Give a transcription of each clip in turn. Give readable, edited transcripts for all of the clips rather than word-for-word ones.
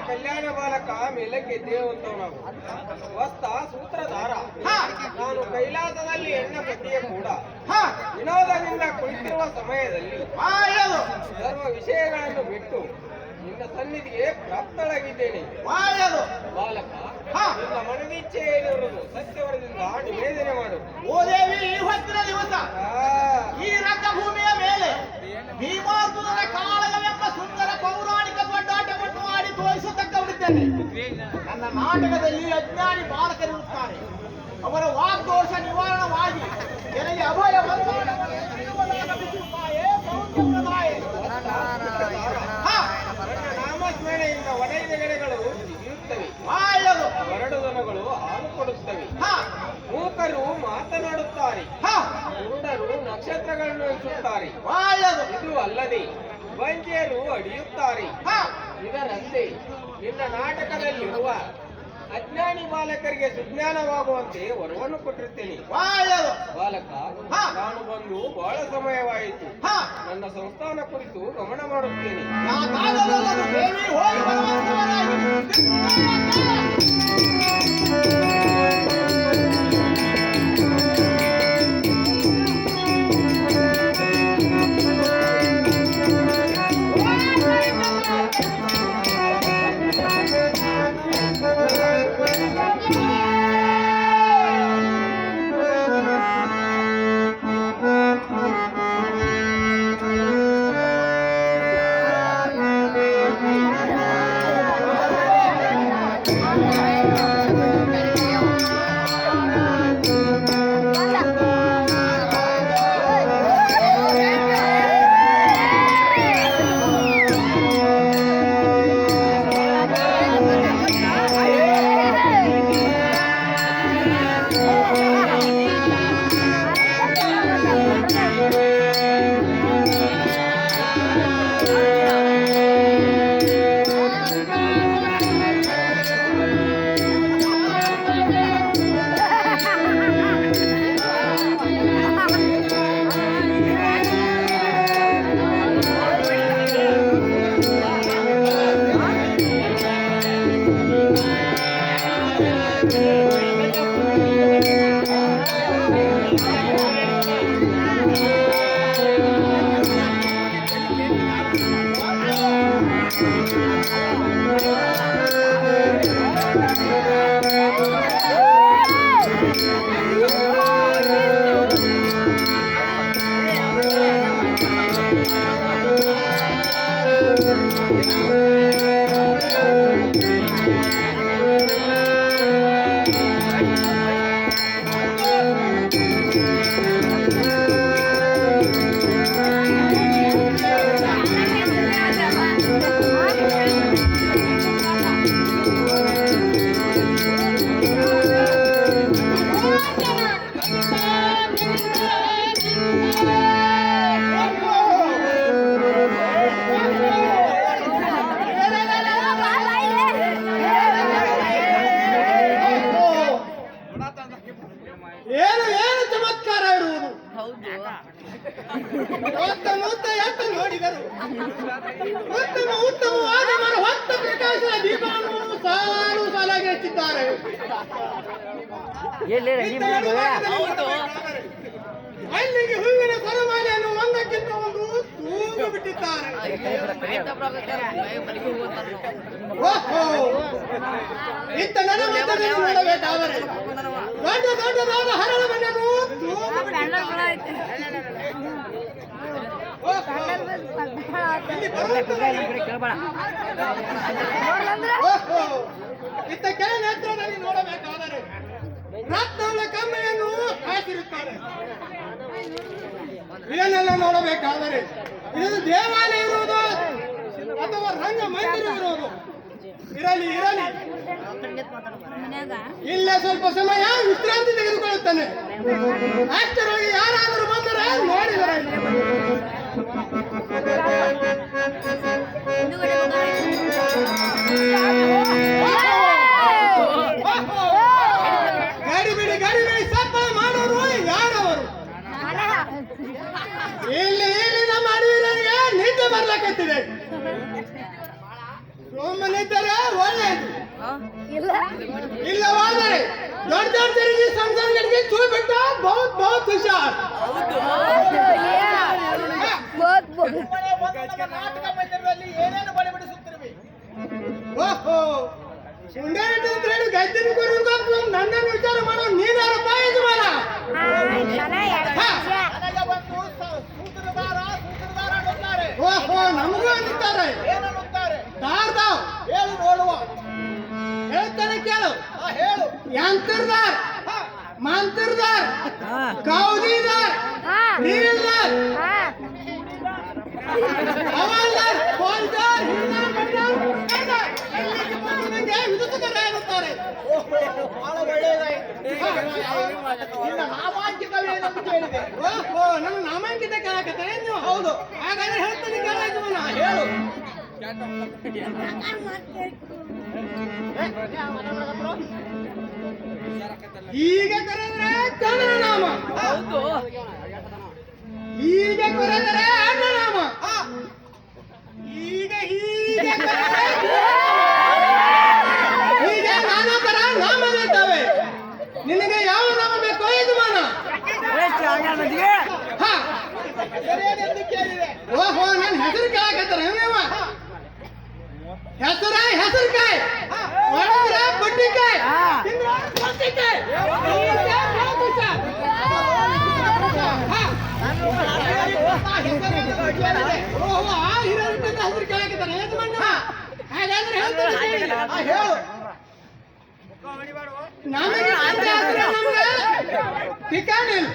ಕಲ್ಯಾಣ ಬಾಲಕ ಮೇಲಕ್ಕೆ ದೇವಂತವನಾಗು ವಸ್ತ ಸೂತ್ರಧಾರ ನಾನು ಕೈಲಾಸದಲ್ಲಿ ಹೆಣ್ಣ ಪತಿಯ ಕೂಡ ವಿನೋದದಿಂದ ಕುಳಿತಿರುವ ಸಮಯದಲ್ಲಿ ಸರ್ವ ವಿಷಯಗಳನ್ನು ಬಿಟ್ಟು ನಿನ್ನ ಸನ್ನಿಧಿಗೆ ಪ್ರಾಪ್ತಳಾಗಿದ್ದೇನೆ ಬಾಲಕ. ನಿನ್ನ ಮನವಿಚ್ಛೆ ಏನಿರುವುದು ಸತ್ಯವರದಿಂದ ನಿವೇದನೆ ಮಾಡು. ಓ ದೇವಿ, ಇವತ್ತಿನ ದಿವಸ ಈ ರಂಗಭೂಮಿಯ ಮೇಲೆ ಭೀಮಾರ್ಜುನನ ಕಾಳಗವೆಂಬ ಸುಂದರ ಪೌರಾಣಿಕ ದೊಡ್ಡಾಟವನ್ನು ಮಾಡಿ ತೋರಿಸತಕ್ಕವರಿದ್ದೇನೆ. ನನ್ನ ನಾಟಕದಲ್ಲಿ ಅಜ್ಞಾನಿ ಬಾಲಕರಿರುತ್ತಾರೆ. ಅವರ ವಾಗ್ದೋಷ ನಿವಾರಣವಾಗಿ ನನಗೆ ಅಭಯ ನಾಮಸ್ಮರಣೆಯಿಂದ ಒಡೆದೆಗಳೆಗಳು ಜಿಗಿಯುತ್ತವೆ, ಎರಡು ದನಗಳು ಹಾಲು ಕೊಡುತ್ತವೆ, ಮೂಕರು ಮಾತನಾಡುತ್ತಾರೆ, ಕುರುಡರು ನಕ್ಷತ್ರಗಳನ್ನು ಎಣಿಸುತ್ತಾರೆ. ಇದು ಅಲ್ಲದೆ ಬಂಜೆಯರು ಅಡಿಯುತ್ತಾರೆ. ಇದರಂತೆ ನಿನ್ನ ನಾಟಕದಲ್ಲಿರುವ ಅಜ್ಞಾನಿ ಬಾಲಕರಿಗೆ ಸುಜ್ಞಾನವಾಗುವಂತೆ ವರವನ್ನು ಕೊಟ್ಟಿರುತ್ತೇನೆ. ಬಾಲಕ, ನಾನು ಬಂದು ಬಹಳ ಸಮಯವಾಯಿತು. ನನ್ನ ಸಂಸ್ಥಾನ ಕುರಿತು ಗಮನ ಮಾಡುತ್ತೇನೆ. ಏನು ಏನು ಚಮತ್ಕಾರ ಇರುವುದು. ಎಷ್ಟು ನೋಡಿದರು ಉತ್ತಮವಾದ ಹೊತ್ತ ಪ್ರಕಾಶ ದೀಪವನ್ನು ಸಾಲು ಸಾಲಾಗಿ ಹಚ್ಚಿದ್ದಾರೆ. ಅಲ್ಲಿಗೆ ಹೂವಿನ ಸರಮಾಲೆಯನ್ನು ಒಂದಕ್ಕಿಂತ ಒಂದು ತೂಗು ಬಿಟ್ಟಿದ್ದಾರೆ. ಇತ್ತ ನೋಡಬೇಕಾದರೆ ದೊಡ್ಡ ದೊಡ್ಡದಾದ ಹರಳವನ್ನು ಇತ್ತ ಕೆಳ ನೇತ್ರದಲ್ಲಿ ನೋಡಬೇಕಾದರೆ ರತ್ನಗಳ ಕಮ್ಮೆಯನ್ನು ಹಾಕಿರುತ್ತಾರೆ. ಇದನ್ನೆಲ್ಲ ನೋಡಬೇಕಾದರೆ ಇದು ದೇವಾಲಯ ಇರುವುದು ಅಥವಾ ರಂಗ ಮಂದಿರ ಇರುವುದು. ಇರಲಿ ಇರಲಿ, ಇಲ್ಲ ಸ್ವಲ್ಪ ಸಮಯ ವಿಶ್ರಾಂತಿ ತೆಗೆದುಕೊಳ್ಳುತ್ತಾನೆ. ಅಷ್ಟರೊಳಗೆ ಯಾರಾದರೂ ಬಂದರೆ ನೋಡಿದರೆ ಗಡಿಬಿಡಿ ಗಡಿಬಿಡಿ ಸಪ್ಪ ಮಾಡೋರು ಯಾರವರು? ಇಲ್ಲಿ ಇಲ್ಲಿ ನಮ್ಮ ಅಡವಿಗಳಿಗೆ ನಿದ್ದೆ ಬರ್ಲಕತ್ತಿದೆ. ಸುಮ್ಮನಿದ್ದರೆ ಒಳ್ಳೆಯದು, ಇಲ್ಲವಾದರೆ ದೊಡ್ಡ ದೊಡ್ಡರಿಗೆ ಸಂಸಾರಗಳಿಗೆ ಚೂ ಬಿಟ್ಟು ಬಹುತ್ ಬಹುತ್ ಹುಷಾರ್. ನಾಟಕ ಮಂದಿರದಲ್ಲಿ ಏನೇನು ಬಡಿಬಿಡಿಸುತ್ತಿರುವೆ? ಓಹೋ, ಗದ್ದಿನ ಕುರಿತು ನನ್ನನ್ನು ವಿಚಾರ ಮಾಡೋ ನೀನಾರಪ್ಪ ಯಜಮಾನ? ನನಗೆ ಬಂದು ಸೂತ್ರಧಾರ ಅನ್ನುತ್ತಾರೆ. ಓಹೋ, ನಮಗೂ ಅನ್ನುತ್ತಾರೆ. ಏನನ್ನುತ್ತಾರೆ? ದಾರ್ದಾವ್ ಹೇಳು ನೋಡುವ. ಹೇಳ್ತಾನೆ ಕೇಳು. ಹೇಳು. ಯಂತ್ರದಾರ್, ಮಂತ್ರದಾರ್, ಕೌದಿದಾರ್, ನೀರಿಲ್ದಾರ್, ಹವಾಲ್ದಾರ್, ಫೌಜ್ದಾರ್, ವಿದುಕರ ಎನ್ನುತ್ತಾರೆ. ಬಹಳ ಒಳ್ಳೆಯದಾಯಿತು. ನಿನ್ನ ನಾಮಾಂಕಿತವೇನೆಂದು ಕೇಳಿದೆ. ಓಹೋ, ನನ್ನ ನಾಮಾಂಕಿತ ಕೇಳಕತ್ತಾರೆ ನೀವು? ಹೌದು. ಹಾಗಾದ್ರೆ ಹೇಳ್ತಾನೆ ಕೇಳಾಯ್ತು. ಹೇಳು. ಈಗ ಕರೆದ್ರೆ ಚಂದ್ರ ನಾಮ, ಈಗ ಕರೆದರೆ ಅಣ್ಣ ನಾಮ, ಈಗ ಹೀಗೆ ಹೀಗೆ ನಾನಾ ತರ ನಾಮಗಳಿದ್ದಾವೆ. ನಿನಗೆ ಯಾವ ನಾಮ ಬೇಕೋ ಯಜಮಾನ? ಸರಿಯೇನೆಂದು ಕೇಳಿದೆ. ಓಹೋ, ನನ್ನ ಹೆಸರು ಕೇಳಕತ್ತಾರ ನೀವು? ಹೆಸರುಕಾಯಿ, ಒಳಗ್ರ ಬುಡ್ಡಿಕಾಯಿ, ತಿಂದ್ರ ಸೌತೆಕಾಯಿ. ಓಹೋ, ಆ ಹಿರಿಯರ ಹೆಸರು ಕೇಳಕತ್ತಾರ ಯಜಮಾನ? ಹಾಗಾದ್ರೆ ಹೇಳ್ತಾನೆ ಹೇಳು. ನಮಗೆ ಠಿಕಾಣಿಲ್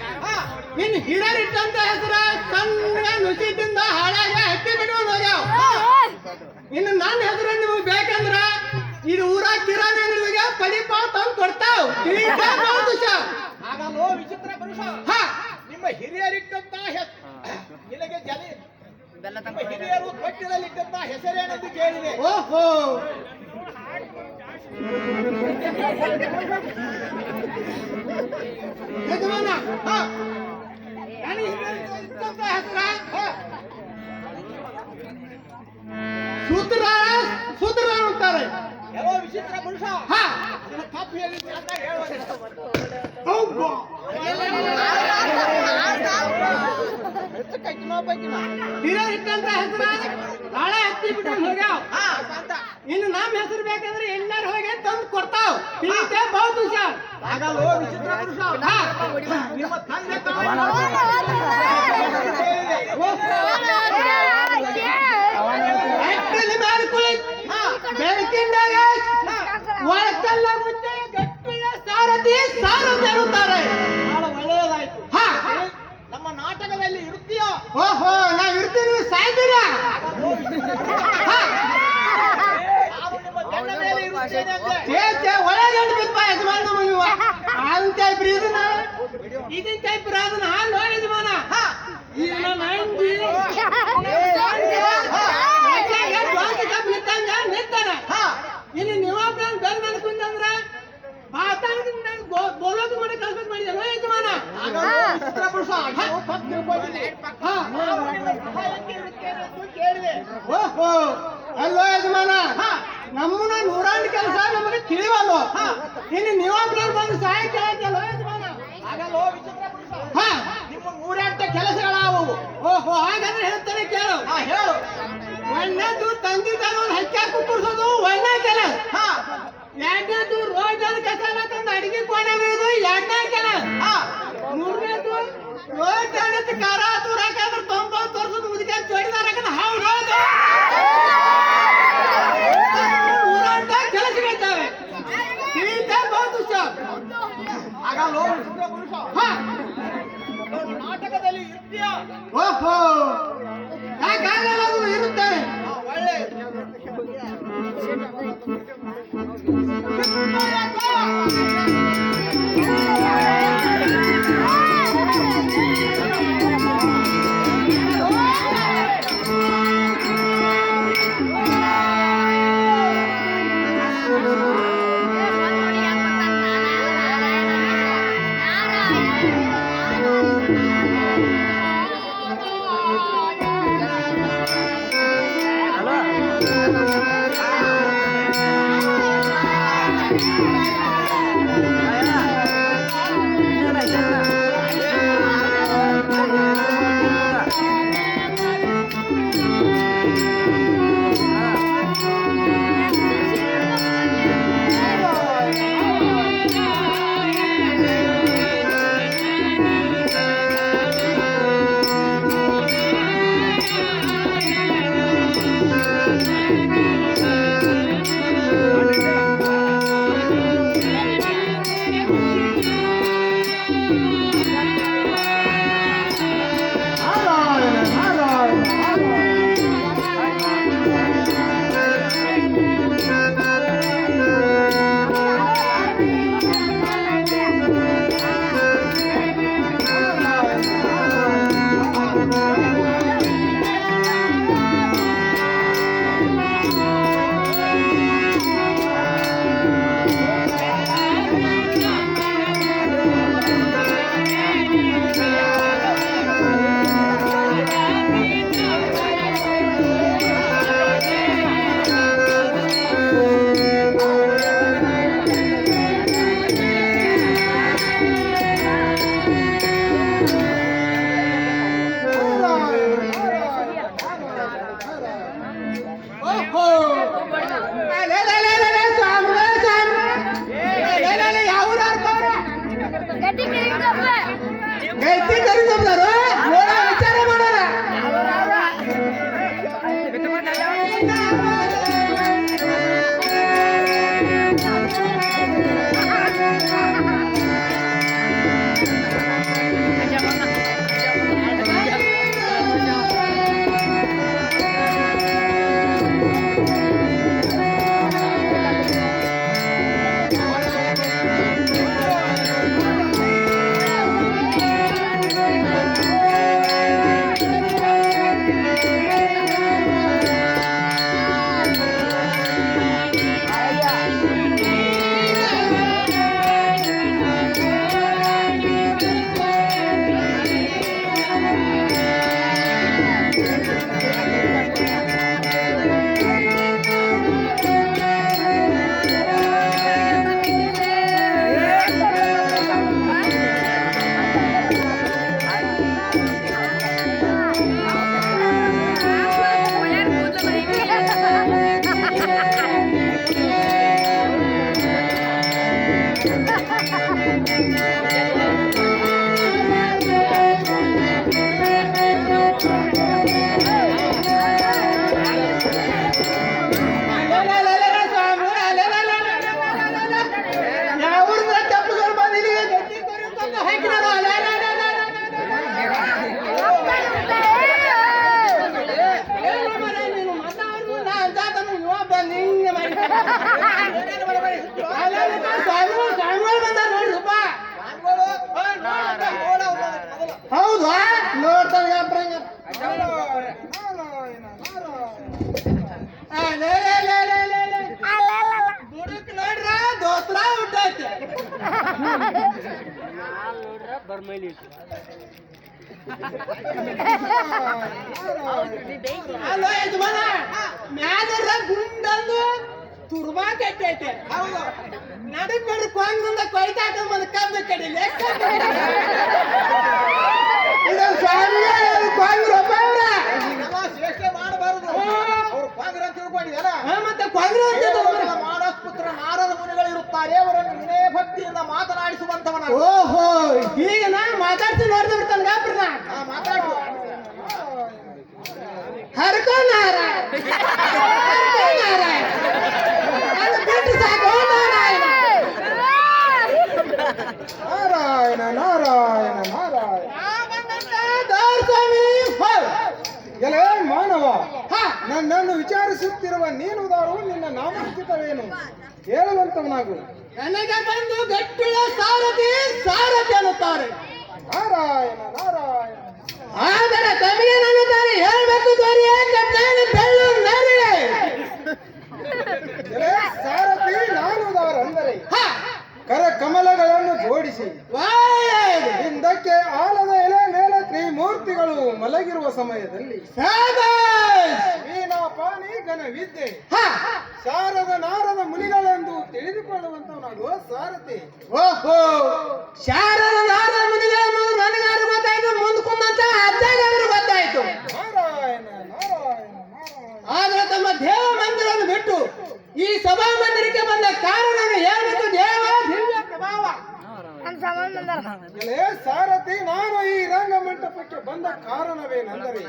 ಇನ್ನು ಹಿರಿಯರಿಟ್ಟಂತ ಹೆಸರ ಸಣ್ಣ ನುಸಿದಿಂದ ಹಾಳಾಗಿ ಹತ್ತಿ ಬಿಡುವುದು ಹೋಗ್ಯಾವ. ಇನ್ನು ನನ್ನ ಹೆಸರು ನಿಮಗೆ ಬೇಕಂದ್ರ ಇದು ಊರಾಗ ಕಿರಾಣಿ ಅಂಗಡಿಗೆ ಪಡಿಪಾವ್ ತಂದು ಕೊಡ್ತಾವ್. ಹಾಗಲ್ಲೋ ವಿಚಿತ್ರ ಪುರುಷ, ನಿಮ್ಮ ಹಿರಿಯರಿಟ್ಟಂತ ನಿನಗೆ ನಿಮ್ಮ ಹಿರಿಯರು ತೊಟ್ಟಿನಲ್ಲಿಟ್ಟಂತ ಹೆಸರೇನೆಂದು ಕೇಳಿದೆ. ಓಹೋ, ಯಜಮಾನ, ನನಗೆ ಹಿರಿಯರಿಟ್ಟಂತ ಹೆಸರ ಸೂತ್ರ ಅಂತಾರೆ. ಎಲ್ಲೋ ವಿಚಿತ್ರ ಪುರುಷ, ಅದನ್ನ ತಪ್ಪು ಹೇಳಿದ್ರೆ ಅಂತ ಹೇಳುವ. ಹಿರಿಯರಿಟ್ಟಂತ ಹೆಸರ ಹಾಳೆ ಹತ್ತಿ ಬಿಟ್ಟು ಹೋಗ್ಯಾವ. ಇನ್ನು ನಮ್ಮ ಹೆಸರು ಬೇಕಂದ್ರೆ ಎಲ್ಲಾರು ಹೋಗಿ ತಂದು ಕೊಡ್ತಾವ್. ಬಹುತ್ ಹುಷಾರ್. ಹಾಗಲ್ಲೋ ವಿಚಿತ್ರ ಪುರುಷ, ನಿಮ್ಮ ತಂದೆ ಬೆಳಕಿಂದಾಗ ಒಳಕಲ್ಲ ಮುಚ್ಚೆ ಗಟ್ಟಿಯ ಸಾರಥಿ ಸಾರುತ್ತಾರೆ. ಬಹಳ ಒಳ್ಳೆಯದಾಯ್ತು. ನಮ್ಮ ನಾಟಕದಲ್ಲಿ ಇರುತ್ತೀಯೋ? ಓಹೋ, ನಾವ್ ಇರ್ತೀವಿ, ಸಾಯ್ತೀರ? ನಾನು ನಿಮ್ಮ ಗಂಡ ಮೇಲೆ ಇರುತ್ತೇನೆ ಅಂತೆ. ಒಳಗೆ ಬಿಪ್ಪ ಯಜಮಾನ ನೀವು ಹಾಲಿನ ಟೈಪ್ ರೀ ಇದನ್ನ, ಇದನ್ನ ಟೈಪ್ ಅದನ್ನ ಹಾಲು ಯಜಮಾನ. ಈಗ ನಮ್ಮ ಅಂಗಿ ನಿಂತಾನ. ಇಲ್ಲಿ ನೀವೊಬ್ಬ ಬೆಲ್ ಮೇಲೆ ಕುಂತಂದ್ರ ಬೋಲೋದು ಮಾಡಿ ಕಳ್ಸ್ಬೇಕು ಮಾಡಿದ ಯಜಮಾನ. ವಿಚಿತ್ರ ಪುರುಷ, ತಪ್ಪು ತಿಳ್ಕೊಂಡಿದ್ದೀನಿ. ನಾನು ನಿಮ್ಮ ಸಹಾಯಕ್ಕೆ ಇರುತ್ತೇನೆ ಎಂದು ಕೇಳಿದೆ. ಓಹೋ, ಅಲ್ಲೋ ಯಜಮಾನ, ನಮ್ಮನ್ನ ನೂರಾಂಡ್ ಕೆಲಸ ನಮಗೆ ತಿಳಿವಲ್ವ. ಇನ್ನು ನೀವೊಬ್ಬರಲ್ಲಿ ಬಂದು ಸಹಾಯ ಕೇಳತ್ತಲ್ಲೋ ಯಜಮಾನ? ಹಾಗಲ್ಲೋ ವಿಚಿತ್ರ ಪುರುಷ, ನಿಮ್ಮ 108 ಕೆಲಸಗಳಾವುವು? ಓಹೋ, ಹಾಗಾದ್ರೆ ಹೇಳ್ತಾನೆ ಕೇಳು. ಹೇಳು. ಒಂದನೇದು ತಂದಿದ್ದಾಗ ಒಂದು ಹಕ್ಕಾಕು ಕುರ್ಸೋದು ಒಂದನೇ ಕೆಲಸ. ಎರಡನೇದು ರೋಜ್ ಕಸ ತಂದು ಅಡಿಗೆ ಕೋಣೆ ಎರಡನೇ ಕೆಲಸ. ಮೂರನೇದು ರೋಜ್ ಖಾರ ತೂರಾಕಂದ್ರೆ ತೊಂಬತ್ತು ವರ್ಷದ ಮುದುಕ ಚೋಡಿದಾರ ಹೌದು. ನೂರಾಂಟ ಕೆಲಸಗಳಿದ್ದಾವೆ. ಬಹುದು ಹಾಗಲ್ಲೋ ವಿಚಿತ್ರ ಪುರುಷ, ನಾಟಕದಲ್ಲಿ ಇರ್ತೀಯಾ? ಓಹೋ, ಯಾಕಾಗಲ್ಲ, ಇರುತ್ತೇವೆ. ಒಳ್ಳೆ Halo. ಹೌದಾ ನೋಡ್ತಾವ ದುಡುಕ್ ನೋಡ್ರ ದೋಸ್ತ್ರ ಹುಟ್ಟೈತಿ ಅಲ್ಲೋ ಯಜಮಾನ ಮ್ಯಾಲ ಗುಂಡಂದು ತುರ್ಬಾ ಕೆಟ್ಟೈತೆ ನಡಕ್ ನೋಡ್ರಿ ಕೊಂಗ್ರಿಂದ ಕೊಯ್ತಾ ಬಂದ ಕಬ್ಬ ಕಡಿಲಿ ಮತ್ತೆ ಮಾನಸ್ ಪುತ್ರ ನಾರದ ಮುನಿಗಳಿರುತ್ತಾರೆ, ಅವರನ್ನು ವಿನಯ ಭಕ್ತಿಯಿಂದ ಮಾತನಾಡಿಸುವಂತವನ. ಓಹೋ ಈಗ ನಾ ಮಾತಾಡ್ತಿ ನೋಡ್ದ ಬಿಡ್ತಾನ ಗಾಬ್ರನ ಮಾತಾಡು. ಹರ್ಕೋ ನಾರಾಯಣ ಬಿಟ್ಟು ಸಾಕು ನಾರಾಯಣ ನಾರಾಯಣ ನಾರಾಯಣ ನಾರಾಯಣ. ಎಲೆ ಮಾನವ, ನನ್ನನ್ನು ವಿಚಾರಿಸುತ್ತಿರುವ ನೀನುದಾರು, ನಿನ್ನ ನಾಮಾಂಕಿತವೇನು ಹೇಳುವಂತವನಾಗು. ನನಗೆ ಬಂದು ಗಟ್ಟಿಯ ಸಾರಥಿ ಸಾರಥಿ ಅನ್ನುತ್ತಾರೆ. ನಾರಾಯಣ ನಾರಾಯಣ. ಆದರೆ ತಮಗೆ ನನ್ನುತ್ತಾರೆ ಹೇಳ್ಬೇಕು ದೊರೆಯ ಕಟ್ಟಾನೆ ಬೆಳ್ಳು ನರಿಯೇ. ಎಲೆ ಸಾರಥಿ ನಾನುದಾರ ಅಂದರೆ ಕರ ಕಮಲಗಳನ್ನು ಜೋಡಿಸಿ ಹಿಂದಕ್ಕೆ ಆಲದ ಎಲೆ ಮೇಲೆ ತ್ರಿಮೂರ್ತಿಗಳು ಮಲಗಿರುವ ಸಮಯದಲ್ಲಿ ವೀಣಾಪಾನಿ ಘನ ವಿದ್ಯೆ ಶಾರದ ನಾರದ ಮುನಿಗಳೆಂದು ತಿಳಿದುಕೊಳ್ಳುವಂತವನಾಗುವ ಸಾರಥಿ. ಓಹೋ ಶಾರದ ನನಗಾರು ಗೊತ್ತಾಯ್ತು, ಮುಂದ್ಕೊಂಡಂತ ಅಜ್ಜಾಗ ಗೊತ್ತಾಯ್ತು. ನಾರಾಯಣ ನಾರಾಯಣ ನಾರಾಯಣ. ಆದ್ರೆ ತಮ್ಮ ದೇವ ಮಂದಿರವನ್ನು ಬಿಟ್ಟು ಈ ಸಭಾ ಮಂದಿರಕ್ಕೆ ಬಂದ ಕಾರಣ ಏನಿತ್ತು? ದೇವ ದಿವ್ಯ ಪ್ರಭಾವ. ಎಲೆ ಸಾರಥಿ, ನಾನು ಈ ರಂಗ ಮಂಟಪಕ್ಕೆ ಬಂದ ಕಾರಣವೇನೆಂದರೆ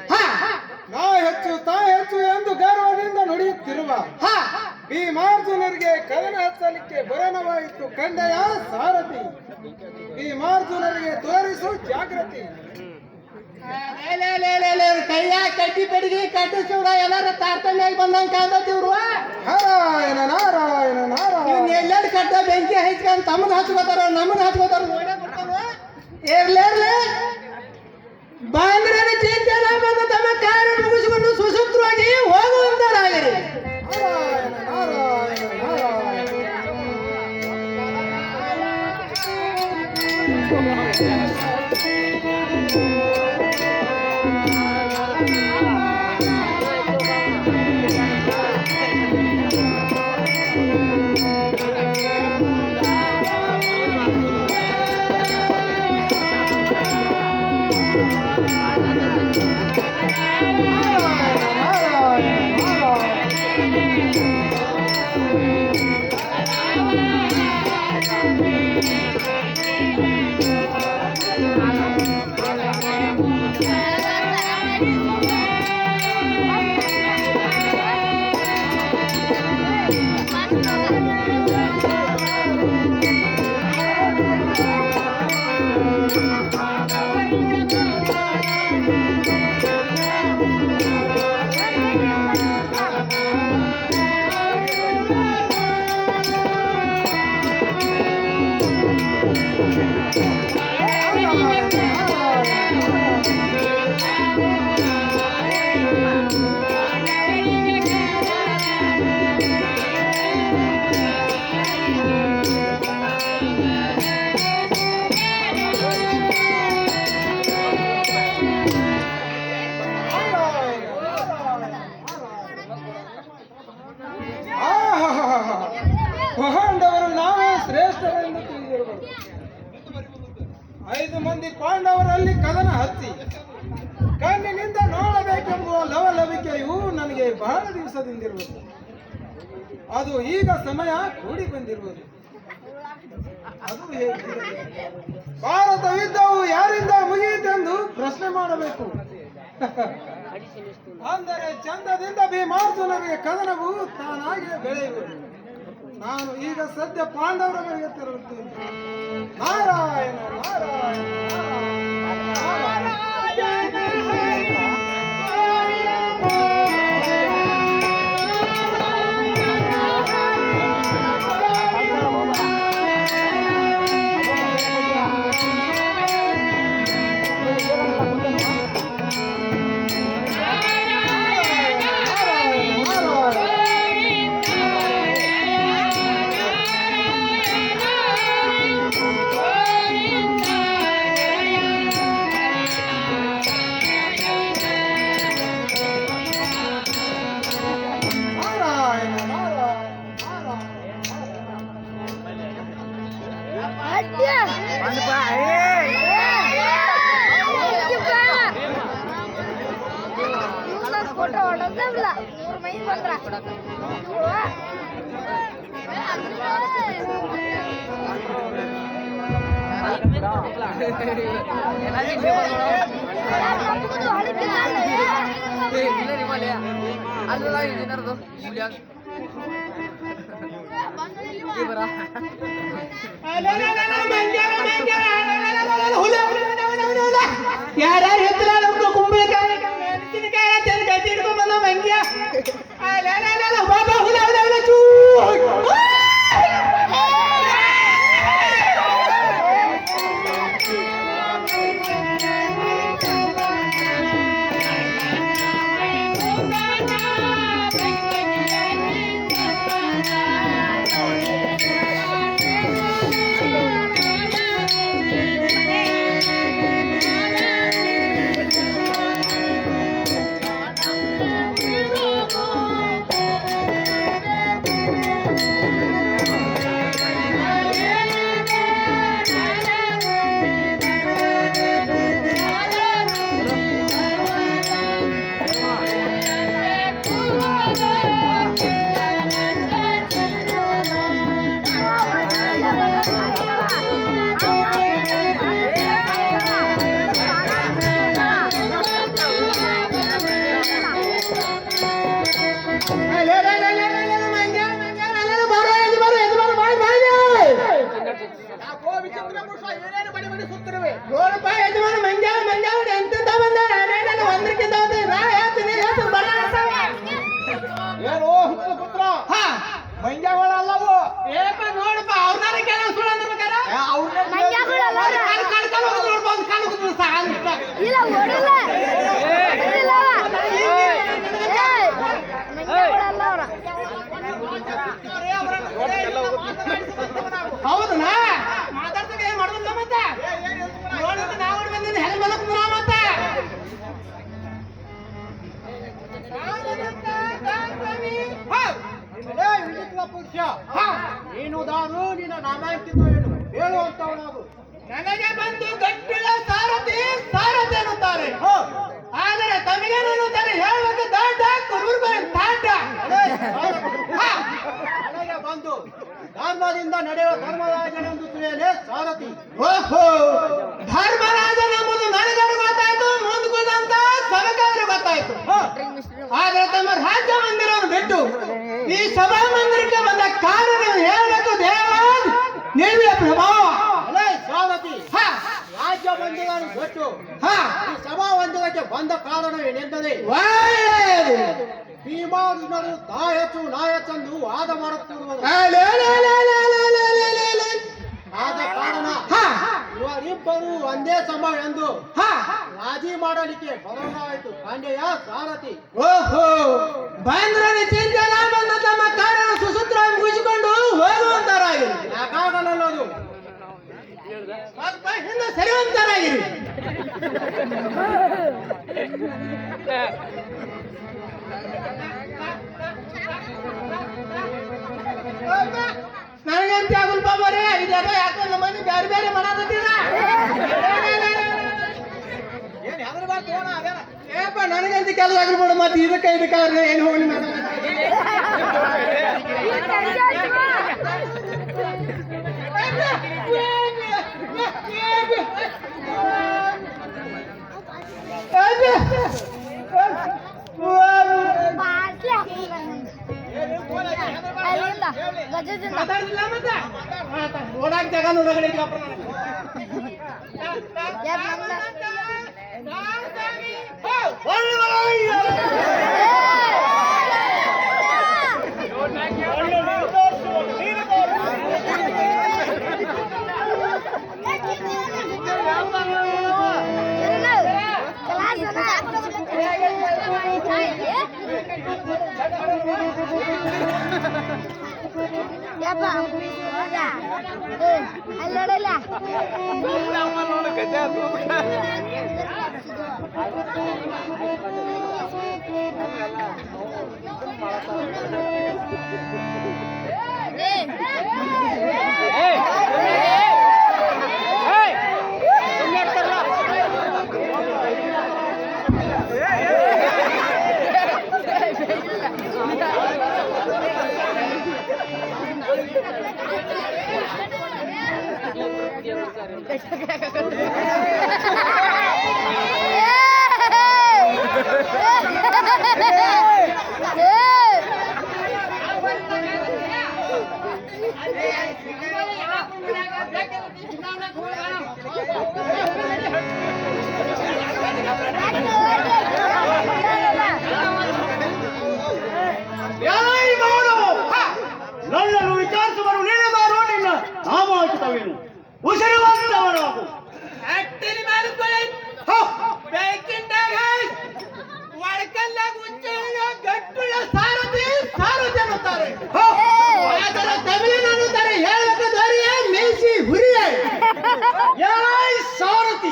ನಾ ಹೆಚ್ಚು ತಾ ಹೆಚ್ಚು ಎಂದು ಗರ್ವದಿಂದ ನುಡಿಯುತ್ತಿರುವ ಭೀಮಾರ್ಜುನರಿಗೆ ಕದನ ಹಚ್ಚಲಿಕ್ಕೆ ಬರಣವಾಯಿತು ಕಂಡೆಯ ಸಾರಥಿ. ಭೀಮಾರ್ಜುನರಿಗೆ ತೋರಿಸು ಜಾಗೃತಿ. ಕೈಯ ಕಟ್ಟಿ ಪೆಡಿಗೆ ಕಟ್ಟಿಸೂಡ ಎಲ್ಲಾರ ತಾರತಮ್ಯಾಗಿ ಬಂದಂಗ ಕಾಂತಿವ್ರು. ನಾರಾಯಣ ನಾರಾಯಣ ನಾರಾಯಣ. ಎಲ್ಲೆಲ್ಲಿ ಕಟ್ಟ ಬೆಂಕಿ ಹಚ್ಕೊಂಡ್ ತಮ್ಮನ ಹಚ್ಕೋತಾರ, ನಮ್ಮನ್ನ ಹಚ್ಕೋತಾರ. ಇರ್ಲೇರ್ಲೆ ಬಾಂದ್ರನ ಚಿಂತೆ ಬಂದು ತಮ್ಮ ಕಾರ್ಯ ಮುಗಿಸಿಕೊಂಡು ಸುಸೂತ್ರವಾಗಿ ಹೋಗುವಂತರಾಗಿರಿ. ನಾರಾಯಣ ನಾರಾಯಣ ನಾರಾಯಣ. ಪಾಂಡವರು ನಾವೇ ಶ್ರೇಷ್ಠರೆಂದು ತಿಳಿದಿರಬಹುದು. 5 ಮಂದಿ ಪಾಂಡವರಲ್ಲಿ ಕದನ ಹತ್ತಿ ಕಣ್ಣಿನಿಂದ ನೋಡಬೇಕೆಂಬುವ ಲವಲವಿಕೆಯು ನನಗೆ ಬಹಳ ದಿವಸದಿಂದಿರುವುದು. ಅದು ಈಗ ಸಮಯ ಕೂಡಿ ಬಂದಿರುವುದು. ಅದು ಹೇಗೆ? ಭಾರತ ಯುದ್ಧವು ಯಾರಿಂದ ಮುಗಿಯಿತೆಂದು ಪ್ರಶ್ನೆ ಮಾಡಬೇಕು. ಅಂದರೆ ಚಂದದಿಂದ ಭೀಮಾರ್ಜುನರಿಗೆ ಕದನವು ತಾನಾಗಿ ಬೆಳೆಯುವುದು. ನಾನು ಈಗ ಸದ್ಯ ಪಾಂಡವರ ಬಳಿಗೆ ತೆರಳುತ್ತೇನೆ. ನಾರಾಯಣ ನಾರಾಯಣ ಫೋಟೋ ಹೊಡೆದಲ್ಲ ಮೈ ಬಂದ್ರ ಅಲ್ಲ ಇಂಜಿನಿಯರ್ದು ಯಾರ್ಯಾರು ಎತ್ತಲ ಕುಂಬಳಕಾಯಿ ಮೆಣಸಿನಕಾಯಿ ತಂದು ಕಟ್ಟಿ ಹಿಡ್ಕೊಂಡ್ ಬಂದ ಮಂಗ್ಯ ಬಾಬಾ ಹುಲ ಹುಲ ಹುಲ ಚೂ ಮಂಗ್ಯಗಳಲ್ಲವು ಏಪ ನೋಡಪ್ಪ ಅವ್ರನ್ನ ಕೇಳ ಸುಳ್ಳು ಅಂದ್ರಬೇಕಾರ ಮಂಗ್ಯಗಳಲ್ಲ ಅವ್ರ. ಕಣ್ಕಲ್ ಹೋಗಿ ನೋಡ್ಬೋದು ಕಣ್ಣು ಕುದ್ರು ಸಾಲಿಷ್ಟ ಇಲ್ಲ ಹೊಡಿಲ್ಲ ಹೊಡಿಲ್ಲ ಅವ. ಏಯ್, ಮಂಗ್ಯಗಳಲ್ಲ ಅವ್ರ. ಹೌದನಾ ಮಾತಾಡ್ದಾಗ ಏನ್ ಮಾಡೋದಿಲ್ಲ ಮತ್ತೆ ನೋಡಿದ್ರೆ ನಾವು ಬಂದಿದ್ದು ಹೆಂಗ್ ಬಲಕ್ ಮತ್ತೆ ಪುರುಷ ನೀನು ದಾರು ನಿನ್ನ ನಾಮಾಂಕಿತ ಏನು ಹೇಳುವಂತವನಾಗು. ನನಗೆ ಬಂದು ಗಟ್ಟಿಲ್ಲ ಸಾರಥಿ ಸಾರಥಿ ಅನ್ನುತ್ತಾರೆ ಆದರೆ ತಮಗೇನೇನುತ್ತಾರೆ ಹೇಳಬೇಕು ದಾಟ ಕುರುಬರು ದಾಟ ನನಗೆ ಬಂದು ಧರ್ಮದಿಂದ ನಡೆಯುವ ಧರ್ಮರಾಜನೆಂದು ತಿಳಿಯಲೇ ಸಾರಥಿ. ಓಹೋ ಧರ್ಮರಾಜನೆಂಬುದು ನನಗರು ಗೊತ್ತಾಯ್ತು ಮುಂದ್ಕುದಂತ ಸಭೆಗಾರರು ಗೊತ್ತಾಯ್ತು ಆದ್ರೆ ತಮ್ಮ ರಾಜ್ಯ ಮಂದಿರವನ್ನು ಬಿಟ್ಟು ಈ ಸಭಾ ಮಂದಿರಕ್ಕೆ ಬಂದ ಕಾರಣ ಹೇಳಬೇಕು ದೇವ ನೀವೇ ಪ್ರಭಾವ ಅಲೇ ಸಾರಥಿ ರಾಜ್ಯ ಬಂಧುಗಳನ್ನು ಬಿಟ್ಟು ಈ ಸಭಾ ಮಂದಿರಕ್ಕೆ ಬಂದ ಕಾರಣವೇನೆಂದರೆ ಒಳ್ಳೆಯದು ಭೀಮಾರ್ಜುನರು ತಾಯಚು ನಾಯಚಂದು ವಾದ ಮಾಡುತ್ತಿರುವುದು. ಆದ ಕಾರಣ ಇವರಿಬ್ಬರು ಒಂದೇ ಸಮ ಎಂದು ರಾಜಿ ಮಾಡಲಿಕ್ಕೆ ಬರೋಣಾಯಿತು ಪಾಂಡೆಯ ಸಾರಥಿ. ಓಹೋ ಬಂದ್ರೆ ಚಿಂತನ ಬಂದ ತಮ್ಮ ಕಾರಣ ಸುಸೂತ್ರ ಮುಗಿಸಿಕೊಂಡು ಹೋಗುವಂತರಾಗಿರಿ ಯಾಕಾಗಲಲ್ಲದು ಸ್ವಲ್ಪ ಹಿಂದೆ ಸರಿಯುವಂತರಾಗಿರಿ ನನಗಂತ ಆಗುಲ್ ಬಾಬರೇ ಇದೆಲ್ಲ ಯಾಕೋ ನಮ್ಮನ್ನು ಬೇರೆ ಬೇರೆ ಮಾಡಾಕತ್ತೀರ ಏನ್ ಹೆದರ್ಬಾರ್ದು ಅಣ್ಣ, ಅದೇನ? ಏಪ್ಪ ನನಗಂತ ಕೆಲಸ ಆಗಿರ್ಬೋದು ಮತ್ತೆ ಇದಕ್ಕೆ ಏನು ಹೋಗಿ ಅಲ್ಲಿಂದ ಗಜದಿಂದ ಮಾತಾಡಿಲ್ಲ ಮತ್ತೆ ಓಡಾಕ್ ಜಾಗ ನೋಡಗಡೆ ಯಪ್ಪ ಅಲ್ಲಡಲ್ಲ ನನ್ನನ್ನು ವಿಚಾರಿಸುವರು ನೀನೇದಾರು ನಿನ್ನ ನಾಮಾಂಕಿತವೇನು ಉಸಿರುವಂತವನು ಅಟ್ಟಿಲಿ ಮಾಡಿಕೊಳ್ಳಿ ಬೇಕಿದ್ದಾಗ ಒಳಕಲ್ಲಾಗ ಉಚ್ಚ ಗಟ್ಟುಳ್ಳ ಸಾರಥಿ ಸಾರಥಿ ಅನ್ನುತ್ತಾರೆ ಅದರ ತಮಿಳಿನನ್ನುತ್ತಾರೆ ಹೇಳಕ ದೊರೆಯ ಮೇಸಿ ಹುರಿಯ ಸಾರಥಿ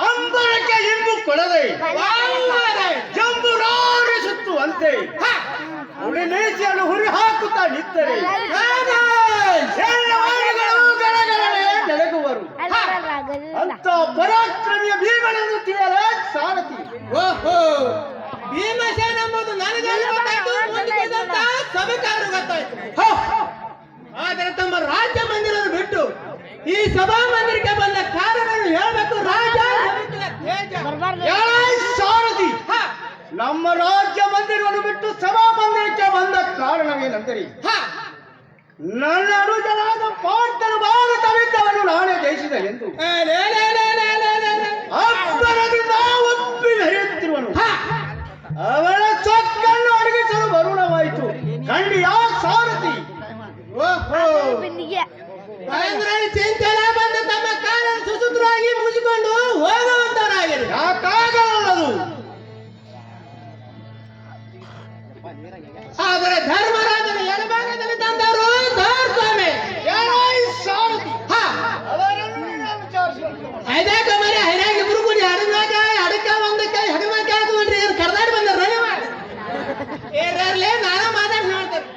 ಅಂಬರಕ್ಕೆ ಇಂಬು ಕೊಡದೆ ಜಂಬುರಾಡಿಸುತ್ತು ಅಂತೆ ಉಳಿನೇಸಿಯನ್ನು ಹುರಿ ಹಾಕುತ್ತಾ ನಿಂತರೆ ಬೆಳಗುವರು ಅಂತ ಪರಾಕ್ರಮಿಯ ಭೀಮನನ್ನು ತಿಳಿಯಲೇ ಸಾರಥಿ. ಓಹೋ ಭೀಮಸೇನ ಎಂಬುದು ನನಗೆ ಗೊತ್ತಾಯ್ತು ಮುಂದಿದ್ದಂತ ಸಭೆಕಾರರು ಗೊತ್ತಾಯ್ತು ಆದರೆ ತಮ್ಮ ರಾಜ್ಯ ಮಂದಿರವನ್ನು ಬಿಟ್ಟು ಈ ಸಭಾ ಮಂದಿರಕ್ಕೆ ಬಂದ ಕಾರಣವನ್ನು ಹೇಳಬೇಕು ರಾಜ ಸಾರಥಿ ನಮ್ಮ ರಾಜ್ಯ ಮಂದಿರವನ್ನು ಬಿಟ್ಟು ಸಭಾ ಮಂದಿರಕ್ಕೆ ಬಂದ ಕಾರಣವೇನೆಂದರೆ ನನ್ನ ಅನುಜನಾದ ಪಾರ್ಥನು ಭಾರತವಿದ್ದವನು ನಾನೇ ಜಯಿಸಿದ ಎಂದು ಅಬ್ಬರದಿಂದ ಒಪ್ಪಿ ಹರಿಯುತ್ತಿರುವನು ಅವಳ ಚೊಕ್ಕನ್ನು ಅಡಗಿಸಲು ಬರುಣವಾಯಿತು ಕಂಡಿಯ ಸಾರಥಿ ಮಹೇಂದ್ರನ ಚಿಂತೆಲ್ಲ ಬಂದು ತಮ್ಮ ಕಾಲನ್ನು ಸುಸೂತ್ರವಾಗಿ ಮುಗಿಸಿಕೊಂಡು ಹೋಗುವಂತವರಾಗಿರಿ. ಯಾಕಾಗಲ್ಲದು? ಆದರೆ ಧರ್ಮರಾಜನ ಎಡಭಾಗದಲ್ಲಿ ತಂದವರು ಧರ್ಮಸ್ವಾಮಿ. ಸಾರಥಿ ಹಾ ಅವರನ್ನು ನಾನು ವಿಚಾರಿಸಿದೆ. ಐದಾಕ ಮರಿ ಹೈನಾಗ ಇಬ್ರು ಕೂಡಿ ಹಡಗ್ನಾಗ ಅಡಕ ಒಂದಕ್ಕೆ ಹಗಮಾಕಿ ಹಾಕೊಂಡ್ರಿ ಇವ್ರು ಕರ್ನಾಟಕ ಬಂದಾರ ಏರ್ಲೇ ನಾನು ಮಾತಾಡಿ ನೋಡ್ತೇನೆ.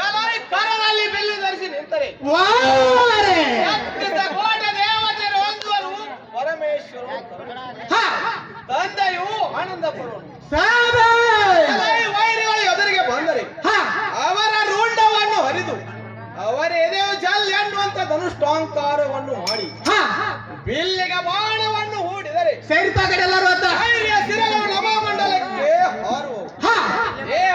ಎಲ್ಲರೂ ಕರದಲ್ಲಿ ಬಿಲ್ಲು ಧರಿಸಿ ನಿಂತರೆ ವಾರೆ ಕೋಟ ದೇವತೆಯರು ಹೊಂದುವರು ಪರಮೇಶ್ವರ ತಂದೆಯು ಆನಂದ ಪಡುವನು. ಸಾಬಾಷ್. ವೈರಿಗಳು ಎದುರಿಗೆ ಬಂದರೆ ಹಾ ಅವರ ರುಂಡವನ್ನು ಹರಿದು ಅವರ ಎದೆಯು ಜಲ್ ಎನ್ನುವಂತ ಧನುಷ್ಟಾಂಕಾರವನ್ನು ಮಾಡಿ ಹಾ ಬಿಲ್ಲಿಗೆ ಬಾಣವನ್ನು ಹೂಡಿದರೆ ಸೇರಿತಾ ಕಡೆ ಎಲ್ಲರೂ ಅಂತ ಧೈರ್ಯ ಸಿರಗಳು ನಭಮಂಡಲಕ್ಕೆ ಹಾರುವು. ಹಾ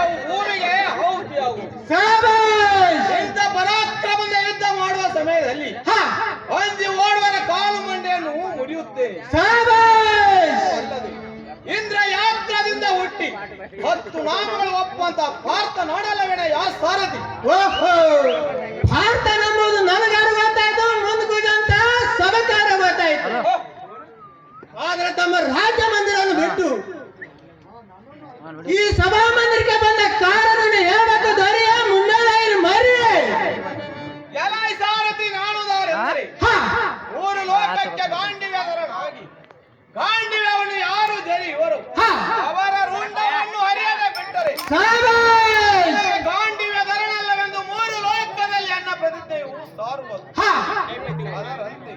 ಅವು ಭೂಮಿಗೆ ಆಹುತಿಯಾಗುವು. ಸಾಬಾಷ್. ಇಂಥ ಪರಾಕ್ರಮದ ಯುದ್ಧ ಮಾಡುವ ಸಮಯದಲ್ಲಿ ಹಾ ಅಂಜಿ ಓಡುವರ ಕಾಲು ಮಂಡೆಯನ್ನು ಮುರಿಯುತ್ತೇನೆ. ಸಾಬಾಷ್. ಅಲ್ಲದೆ ಇಂದ್ರ ಯಾತ್ರದಿಂದ ಹುಟ್ಟಿ 10 ನಾಮಗಳು ಒಪ್ಪುವಂತ ಪಾರ್ಥ ನೋಡಲವೇಣ ಯಾ ಸಾರಥಿ. ಓಹೋ ಭಾರತ ನಮ್ಮದು ನನಗಾರು ಗೊತ್ತಾಯ್ತು, ಮುಂದಕ್ಕಂತ ಸಭಕಾರ ಗೊತ್ತಾಯ್ತು. ಆದ್ರೆ ತಮ್ಮ ರಾಜ್ಯ ಮಂದಿರವನ್ನು ಬಿಟ್ಟು ಈ ಸಭಾ ಮಂದಿರಕ್ಕೆ ಬಂದ ಕಾರಣವನ್ನು ಹೇಳ್ಬೇಕು. ದೊರೆಯ ಮುಂಬೈಲಾಗಿನ ಮರಿ ಎಲ್ಲ ಸಾರಥಿ ನಾನುದಾರೆಂದರೆ ಹಾ ಮೂರು ಲೋಕಕ್ಕೆ ಗಾಂಡಿವ್ಯಧರನಾಗಿ ಗಾಂಡಿವ್ಯವನ್ನು ಯಾರು ಜರಿಯುವರು ಹಾ ಅವರ ರುಂಡವನ್ನು ಹರಿಯದೆ ಬಿಟ್ಟರೆ ಸಾಬಾಷ್. ಗಾಂಡಿವ್ಯಧರನಲ್ಲವೆಂದು ಮೂರು ಲೋಕದಲ್ಲಿ ಅನ್ನ ಪ್ರತಿಜ್ಞೆಯು ಸಾರುವುದು. ಹಾ ಅದರಂತೆ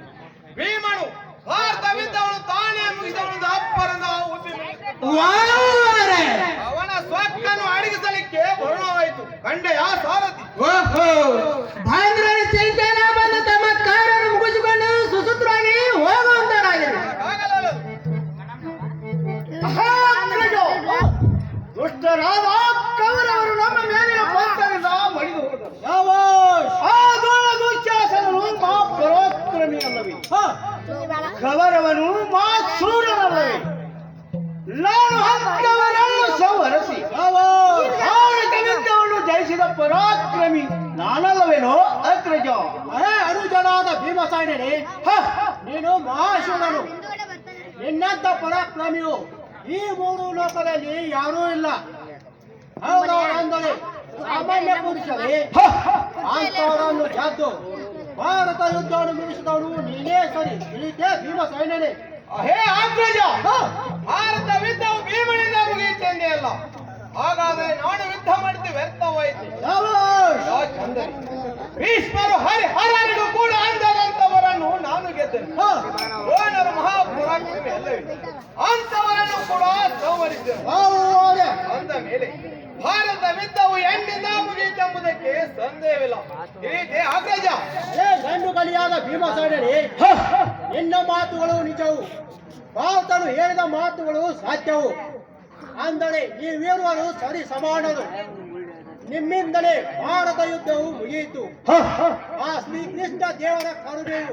ಭೀಮನು ಭಾರತವಿದ್ದವನು ತಾನೇ ಮುಗಿದವನು ಅಪ್ಪರನ್ನು ವಾರೆ ಅವನ ಸ್ವಕ್ಕನ್ನು ಅಡಗಿಸಲಿಕ್ಕೆ ವರ್ಣವಾಯಿತು. ಕಂಡೆಯ ಸಾರಥಿ ಓಹೋ ಭಾಂದ್ರನ ಚೈತನ್ಯ ಬಂದು ತಮ್ಮ ಕಾರ್ಯವನ್ನು ಮುಗಿಸಿಕೊಂಡು ಸುಸೂತ್ರವಾಗಿ ಹೋಗುವಂತರಾಗಿರು. ಆಗಲದು ದುಷ್ಟರಾದ ಕೌರವರು ನಮ್ಮ ಮೇಲಿನ ಪಂಥದಿಂದ ಮಡಿದು ಹೋದರು. ಆ ದುಶ್ಯಾಸನನು ಮಾ ಪರಾಕ್ರಮಿ ಅಲ್ಲವೇ? ಕೌರವನು ಮಾ ಶೂರನಲ್ಲವೇ? ನಾನು ಅಂಥವರನ್ನು ಸಂಹರಿಸಿ ಭಾರತವಿದ್ದವನು ಜಯಿಸಿದ ಪರಾಕ್ರಮಿ ನಾನಲ್ಲವೇನೋ ಅಗ್ರಜ? ಅನುಜನಾದ ಭೀಮಸೇನನೇ, ನೀನು ಮಹಾಶೂರನು. ನಿನ್ನಂತ ಪರಾಕ್ರಮಿಯು ಈ ಮೂರು ಲೋಕದಲ್ಲಿ ಯಾರೂ ಇಲ್ಲ. ಹೌದವರಂದರೆ ಸಾಮಾನ್ಯ ಪುರುಷರೇ ಅಂತವರನ್ನು ಗೆದ್ದು ಭಾರತ ಯುದ್ಧವನ್ನು ಮುಗಿಸಿದವನು ನೀನೇ ಸರಿ. ತಿಳಿತೆ ಭೀಮಸೇನನೇ? ಹೇ ಅಗ್ರಜ, ಭಾರತವಿದ್ದವು ಭೀಮನಿಂದ ಮುಗಿಯುತ್ತೇನೆ ಅಲ್ಲ. ಹಾಗಾದರೆ ನಾನು ಯುದ್ಧ ಮಾಡಿದ್ದು ವ್ಯರ್ಥವಾಯಿತು. ಯಾಕೆಂದರೆ ಭೀಷ್ಮರು ಹರಿಹರನಿಗೂ ಕೂಡ ಅಂದದಂತವರನ್ನು ನಾನು ಗೆದ್ದೆನು. ದ್ರೋಣರು ಮಹಾಪರಾಕ್ರಮಿ ಅಲ್ಲವೇ? ಅಂತವರನ್ನು ಕೂಡ ಸಂಹರಿಸಿದೆನು. ಅಂದ ಮೇಲೆ ಭಾರತವಿದ್ದವು ಎಂದಿನಿಂದ ಮುಗಿಯಿತೆಂಬುದಕ್ಕೆ ಸಂದೇಹವಿಲ್ಲ. ತಿಳಿತೆ ಅಗ್ರಜ? ಗಂಡು ಕಲಿಯಾದ ಭೀಮಸೇನನೇ, ನಿನ್ನ ಮಾತುಗಳು ನಿಜವು. ಭಾರತನು ಹೇಳಿದ ಮಾತುಗಳು ಸಾಧ್ಯವು. ಅಂದರೆ ನೀವಿರುವರು ಸರಿ ಸಮಾನರು. ನಿಮ್ಮಿಂದಲೇ ಭಾರತ ಯುದ್ಧವು ಮುಗಿಯಿತು. ಆ ಶ್ರೀಕೃಷ್ಣ ದೇವರ ಕರುಣೆಯು